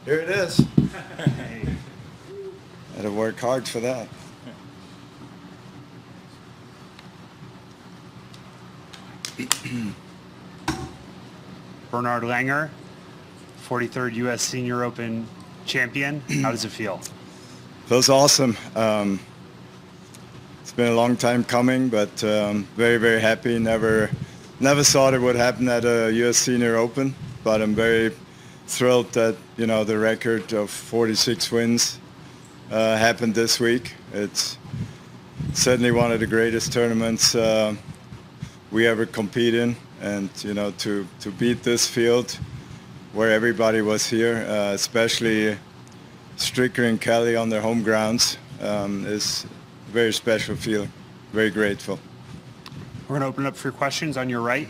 Here it is. Had to work hard for that. Bernhard Langer, 43rd U.S. Senior Open champion. How does it feel? Feels awesome. It's been a long time coming, but very, very happy. Never thought it would happen at a U.S. Senior Open, but I'm very thrilled that the record of 46 wins happened this week. It's certainly one of the greatest tournaments we ever compete in, and to beat this field where everybody was here, especially Stricker and Kelly on their home grounds, is a very special feeling. Very grateful. We're going to open it up for your questions on your right.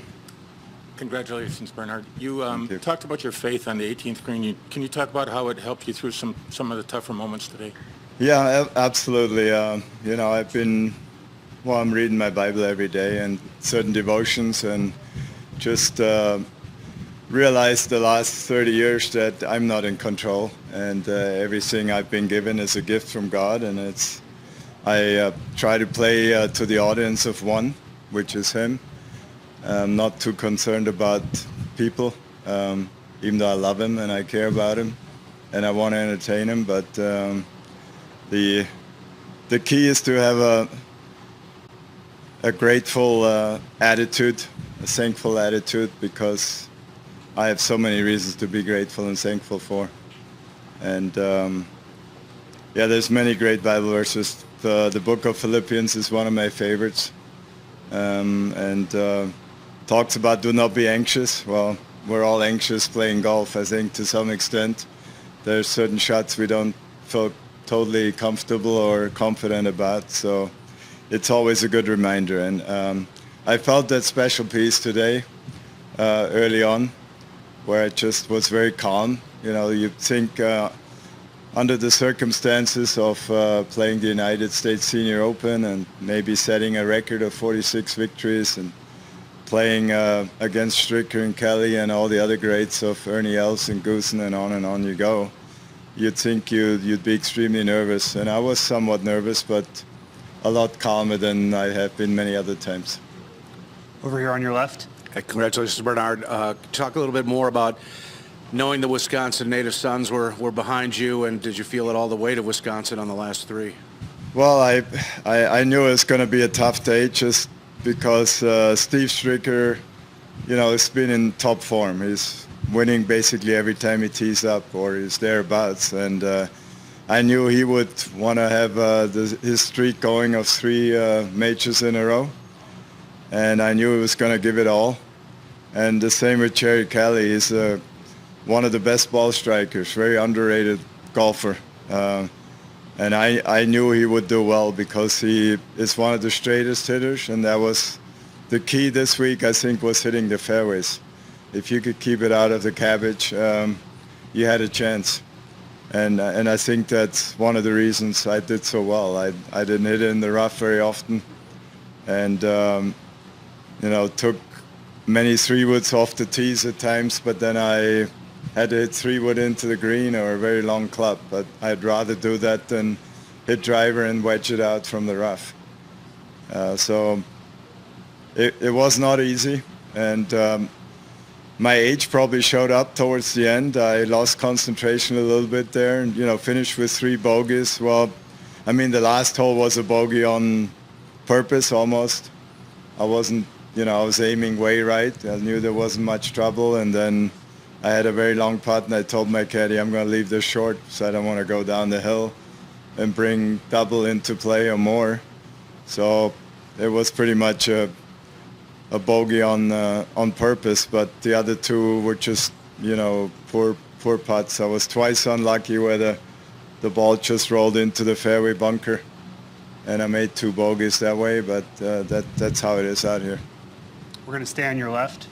Congratulations, Bernhard. You talked about your faith on the 18th green. Can you talk about how it helped you through some of the tougher moments today? Yeah, absolutely. I'm reading my Bible every day and certain devotions, and just realized the last 30 years that I'm not in control, and everything I've been given is a gift from God, and I try to play to the audience of one, which is Him. I'm not too concerned about people, even though I love Him and I care about Him and I want to entertain Him, but the key is to have a grateful attitude, a thankful attitude, because I have so many reasons to be grateful and thankful for. And there's many great Bible verses. The book of Philippians is one of my favorites, and talks about do not be anxious. Well, we're all anxious playing golf, I think, to some extent. There's certain shots we don't feel totally comfortable or confident about, so it's always a good reminder. And I felt that special peace today, early on, where it just was very calm. You think under the circumstances of playing the United States Senior Open and maybe setting a record of 46 victories and playing against Stricker and Kelly and all the other greats of Ernie Els and Goosen and on you go, you'd think you'd be extremely nervous. And I was somewhat nervous, but a lot calmer than I have been many other times. Over here on your left. Hey, congratulations, Bernhard. Talk a little bit more about knowing the Wisconsin native sons were behind you, and did you feel it all the weight of Wisconsin on the last three? Well, I knew it was going to be a tough day just because Steve Stricker, has been in top form. He's winning basically every time he tees up, or he's thereabouts. And I knew he would want to have his streak going of 3 majors in a row. And I knew he was going to give it all. And the same with Jerry Kelly. He's one of the best ball strikers, very underrated golfer. And I knew he would do well because he is one of the straightest hitters, and that was the key this week, I think, was hitting the fairways. If you could keep it out of the cabbage, you had a chance. And I think that's one of the reasons I did so well. I didn't hit it in the rough very often, and took many 3-woods off the tees at times, but then I had to hit 3-wood into the green or a very long club. But I'd rather do that than hit driver and wedge it out from the rough. So it was not easy, and my age probably showed up towards the end. I lost concentration a little bit there, and finished with 3 bogeys. Well, I mean, the last hole was a bogey on purpose almost. I wasn't, I was aiming way right. I knew there wasn't much trouble, and then I had a very long putt, and I told my caddy, I'm going to leave this short, so I don't want to go down the hill and bring double into play or more. So it was pretty much a bogey on purpose, but the other 2 were just, poor putts. I was twice unlucky where the ball just rolled into the fairway bunker, and I made 2 bogeys that way, but that's how it is out here. We're going to stay on your left.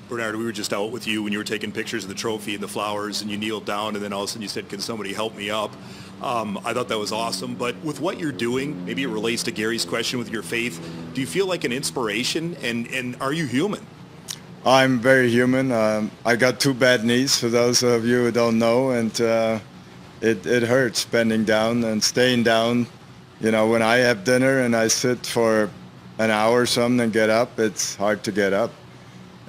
Bernhard, we were just out with you when you were taking pictures of the trophy and the flowers, and you kneeled down, and then all of a sudden you said, can somebody help me up? I thought that was awesome. But with what you're doing, maybe it relates to Gary's question with your faith, do you feel like an inspiration, and are you human? I'm very human. I got 2 bad knees, for those of you who don't know, and it hurts bending down and staying down. You know, when I have dinner and I sit for an hour or something and get up, it's hard to get up.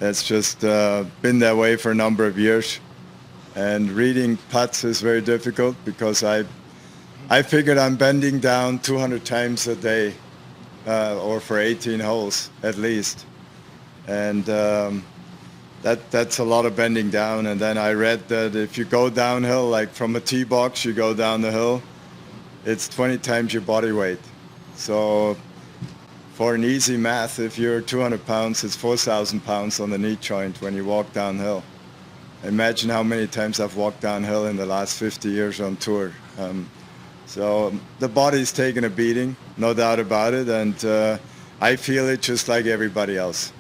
It's just been that way for a number of years. And reading putts is very difficult because I figured I'm bending down 200 times a day or for 18 holes at least. And that's a lot of bending down. And then I read that if you go downhill, like from a tee box, you go down the hill, it's 20 times your body weight. So for an easy math, if you're 200 pounds, it's 4,000 pounds on the knee joint when you walk downhill. Imagine how many times I've walked downhill in the last 50 years on tour. So the body's taking a beating, no doubt about it, and I feel it just like everybody else.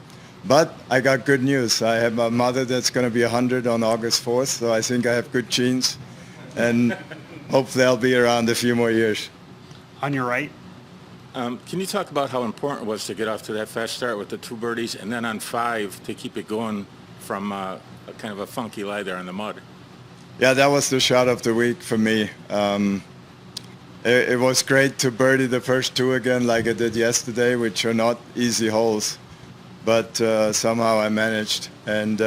But I got good news. I have a mother that's going to be 100 on August 4th, so I think I have good genes, and hopefully I'll be around a few more years. On your right? Can you talk about how important it was to get off to that fast start with the 2 birdies, and then on 5 to keep it going from a kind of a funky lie there in the mud? Yeah, that was the shot of the week for me. It was great to birdie the first 2 again like I did yesterday, which are not easy holes. But somehow I managed. And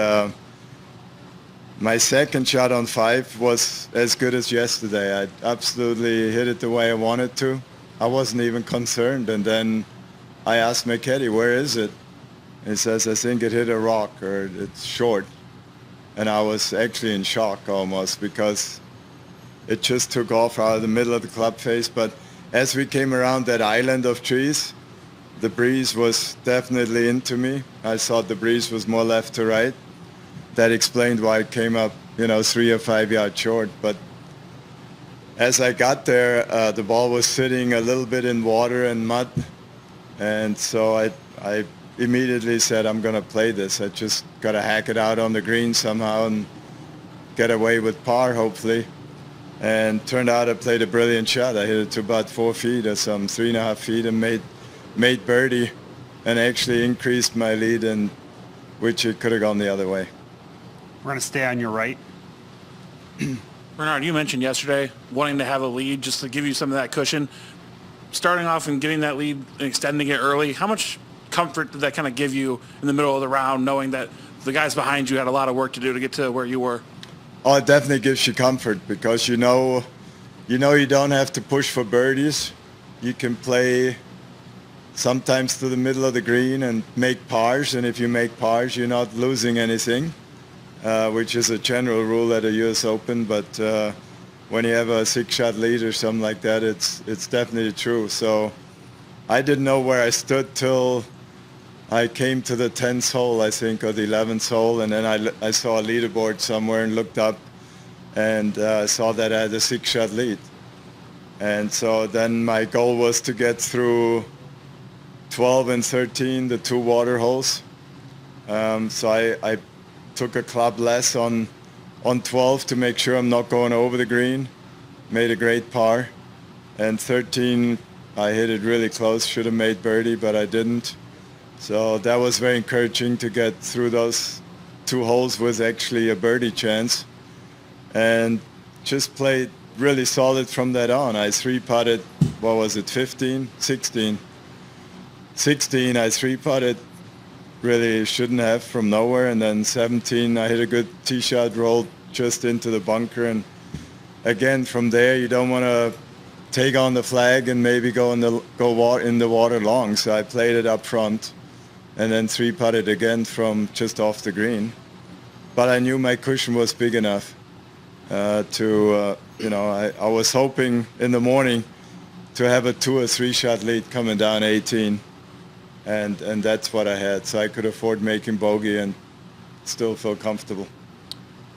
my second shot on 5 was as good as yesterday. I absolutely hit it the way I wanted to. I wasn't even concerned. And then I asked my caddy, where is it? He says, I think it hit a rock or it's short. And I was actually in shock almost because it just took off out of the middle of the club face. But as we came around that island of trees, the breeze was definitely into me. I thought the breeze was more left to right. That explained why it came up, 3 or 5 yards short. But as I got there, the ball was sitting a little bit in water and mud. And so I immediately said, I'm going to play this. I just got to hack it out on the green somehow and get away with par, hopefully. And turned out I played a brilliant shot. I hit it to about 4 feet or some 3.5 feet and made birdie and actually increased my lead, and which it could have gone the other way. We're going to stay on your right. Bernhard, you mentioned yesterday wanting to have a lead just to give you some of that cushion. Starting off and getting that lead and extending it early, how much comfort did that kind of give you in the middle of the round, knowing that the guys behind you had a lot of work to do to get to where you were? Oh, it definitely gives you comfort because you know you don't have to push for birdies. You can play sometimes to the middle of the green and make pars, and if you make pars, you're not losing anything, which is a general rule at a U.S. Open, but when you have a 6-shot lead or something like that, it's definitely true. So I didn't know where I stood till I came to the 10th hole, I think, or the 11th hole, and then I saw a leaderboard somewhere and looked up and saw that I had a 6-shot lead. And so then my goal was to get through 12 and 13, the 2 water holes. So I took a club less on 12 to make sure I'm not going over the green. Made a great par. And 13, I hit it really close. Should have made birdie, but I didn't. So that was very encouraging to get through those 2 holes with actually a birdie chance. And just played really solid from that on. I 3-putted, 16? 16, I 3-putted, really shouldn't have from nowhere. And then 17, I hit a good tee shot, rolled just into the bunker. And again, from there, you don't want to take on the flag and maybe go in the water long. So I played it up front and then 3-putted again from just off the green. But I knew my cushion was big enough I was hoping in the morning to have a 2 or 3 shot lead coming down 18. And that's what I had. So I could afford making bogey and still feel comfortable.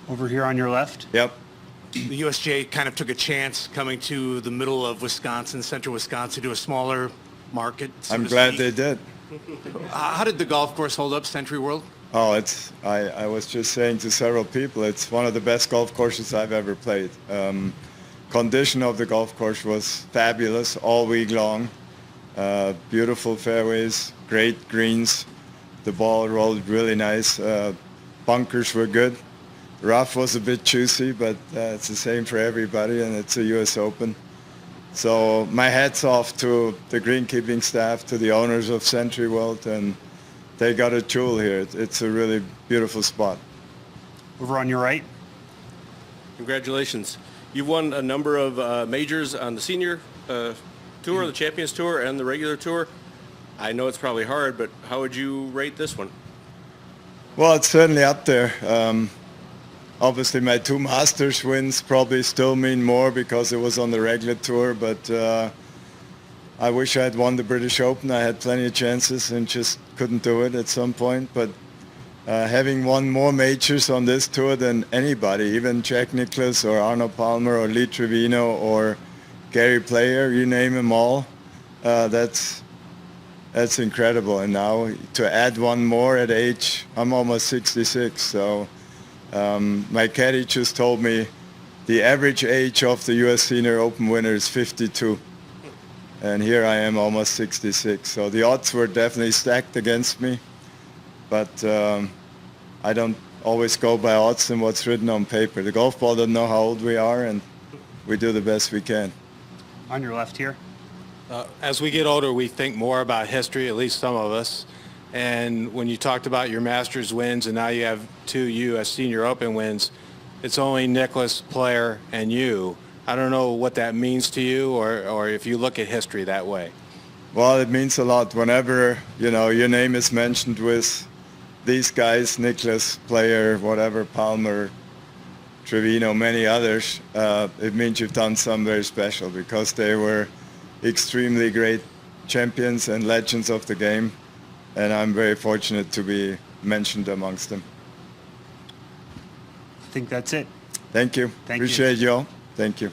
Over here on your left. Yep. The USGA kind of took a chance coming to the middle of Wisconsin, central Wisconsin, to a smaller market. I'm glad they did. How did the golf course hold up, Sentryworld? Oh, I was just saying to several people, it's one of the best golf courses I've ever played. Condition of the golf course was fabulous all week long. Beautiful fairways, great greens, The ball rolled really nice. Bunkers were good. Rough was a bit juicy, but it's the same for everybody, and it's a U.S. Open. So my hat's off to the greenkeeping staff, to the owners of Sentryworld, and they got a jewel here. It's a really beautiful spot. Over on your right. Congratulations. You've won a number of majors on the senior tour, the Champions Tour, and the regular tour. I know it's probably hard, but how would you rate this one? Well, it's certainly up there. Obviously, my 2 Masters wins probably still mean more because it was on the regular tour, but I wish I had won the British Open. I had plenty of chances and just couldn't do it at some point. But having won more majors on this tour than anybody, even Jack Nicklaus or Arnold Palmer or Lee Trevino or Gary Player, you name them all, that's incredible. And now to add one more at age, I'm almost 66, so my caddy just told me the average age of the U.S. Senior Open winner is 52. And here I am almost 66. So the odds were definitely stacked against me. But I don't always go by odds and what's written on paper. The golf ball doesn't know how old we are, and we do the best we can. On your left here. As we get older, we think more about history, at least some of us. And when you talked about your Masters wins and now you have 2 U.S. Senior Open wins, it's only Nicklaus, Player, and you. I don't know what that means to you or if you look at history that way. Well, it means a lot. Whenever, your name is mentioned with these guys, Nicklaus, Player, whatever, Palmer, Trevino, many others, it means you've done something very special because they were extremely great champions and legends of the game. And I'm very fortunate to be mentioned amongst them. I think that's it. Thank you. Thank you. Appreciate you all. Thank you.